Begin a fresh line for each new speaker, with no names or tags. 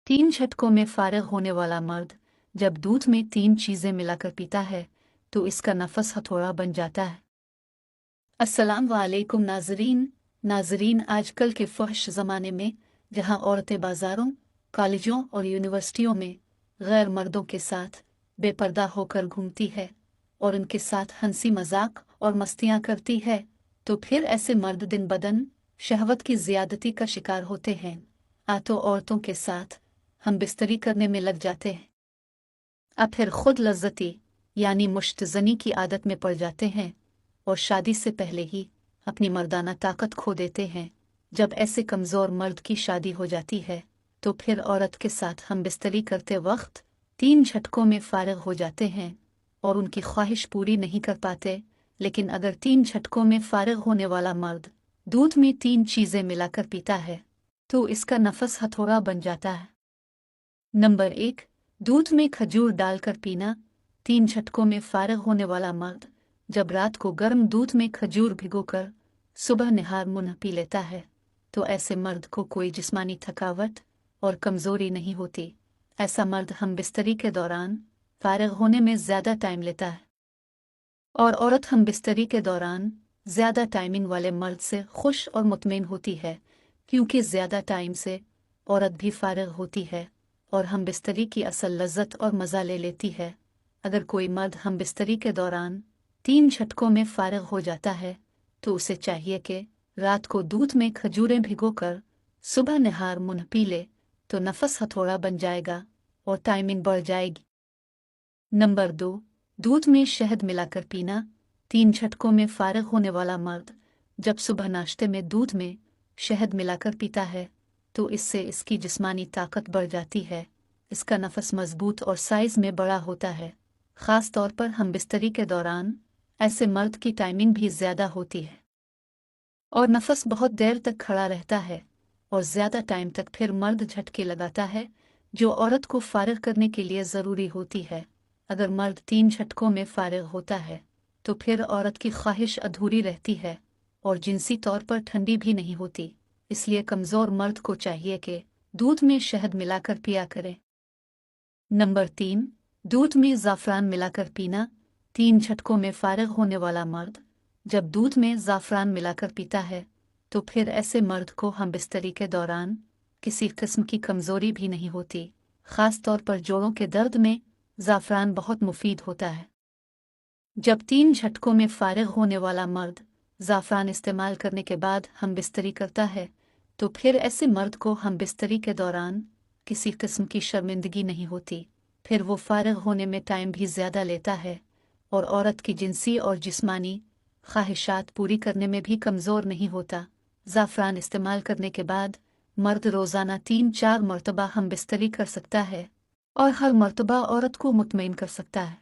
तीन झटकों में फारिग होने वाला मर्द जब दूध में तीन चीजें मिलाकर पीता है तो इसका नफस हथौड़ा बन जाता है। अस्सलाम वालेकुम नाजरीन आजकल के फहश ज़माने में जहां औरतें बाजारों, कॉलेजों और यूनिवर्सिटियों में गैर मर्दों के साथ बेपर्दा होकर घूमती है और उनके साथ हंसी मजाक और मस्तियां करती है, तो फिर ऐसे मर्द दिन बदन शहवत की ज्यादती का शिकार होते हैं। तो औरतों के साथ हम बिस्तरी करने में लग जाते हैं, अब फिर खुद लज्जती यानी मुश्तजनी की आदत में पड़ जाते हैं और शादी से पहले ही अपनी मर्दाना ताकत खो देते हैं। जब ऐसे कमज़ोर मर्द की शादी हो जाती है तो फिर औरत के साथ हम बिस्तरी करते वक्त तीन झटकों में फारिग हो जाते हैं और उनकी ख्वाहिश पूरी नहीं कर पाते। लेकिन अगर तीन झटकों में फारिग होने वाला मर्द दूध में तीन चीज़ें मिलाकर पीता है तो इसका नफस हथौड़ा बन जाता है। नंबर 1, दूध में खजूर डालकर पीना। तीन झटकों में फारिग होने वाला मर्द जब रात को गर्म दूध में खजूर भिगोकर सुबह निहार मुंह पी लेता है तो ऐसे मर्द को कोई जिस्मानी थकावट और कमज़ोरी नहीं होती। ऐसा मर्द हम बिस्तरी के दौरान फारिग होने में ज़्यादा टाइम लेता है और औरत हम बिस्तरी के दौरान ज़्यादा टाइमिंग वाले मर्द से खुश और मुतमईन होती है, क्योंकि ज़्यादा टाइम से औरत भी फारिग होती है और हम बिस्तरी की असल लज्जत और मज़ा ले लेती है। अगर कोई मर्द हम बिस्तरी के दौरान तीन झटकों में फारिग हो जाता है तो उसे चाहिए कि रात को दूध में खजूरें भिगोकर सुबह निहार मुंह पी ले, तो नफस हथौड़ा बन जाएगा और टाइमिंग बढ़ जाएगी। नंबर 2, दूध में शहद मिलाकर पीना। तीन झटकों में फारिग होने वाला मर्द जब सुबह नाश्ते में दूध में शहद मिलाकर पीता है तो इससे इसकी जिस्मानी ताकत बढ़ जाती है, इसका नफस मजबूत और साइज में बड़ा होता है। ख़ास तौर पर हम बिस्तरी के दौरान ऐसे मर्द की टाइमिंग भी ज़्यादा होती है और नफस बहुत देर तक खड़ा रहता है और ज़्यादा टाइम तक फिर मर्द झटके लगाता है, जो औरत को फारिग करने के लिए ज़रूरी होती है। अगर मर्द तीन झटकों में फारिग होता है तो फिर औरत की ख्वाहिश अधूरी रहती है और जिनसी तौर पर ठंडी भी नहीं होती। इसलिए कमज़ोर मर्द को चाहिए कि दूध में शहद मिलाकर पिया करें। नंबर 3, दूध में ज़ाफ़रान मिलाकर पीना। तीन झटकों में फारिग होने वाला मर्द जब दूध में ज़ाफ़रान मिलाकर पीता है तो फिर ऐसे मर्द को हम बिस्तरी के दौरान किसी किस्म की कमज़ोरी भी नहीं होती। ख़ास तौर पर जोड़ों के दर्द में ज़ाफ़रान बहुत मुफीद होता है। जब तीन झटकों में फारिग होने वाला मर्द ज़ाफ़रान इस्तेमाल करने के बाद हम बिस्तरी करता है तो फिर ऐसे मर्द को हम बिस्तरी के दौरान किसी किस्म की शर्मिंदगी नहीं होती। फिर वो फारिग होने में टाइम भी ज़्यादा लेता है और औरत की जिनसी और जिस्मानी ख्वाहिशात पूरी करने में भी कमज़ोर नहीं होता। ज़ाफ़रान इस्तेमाल करने के बाद मर्द रोज़ाना 3-4 मरतबा हम बिस्तरी कर सकता है और हर मरतबा औरत को मुतमईन कर सकता है।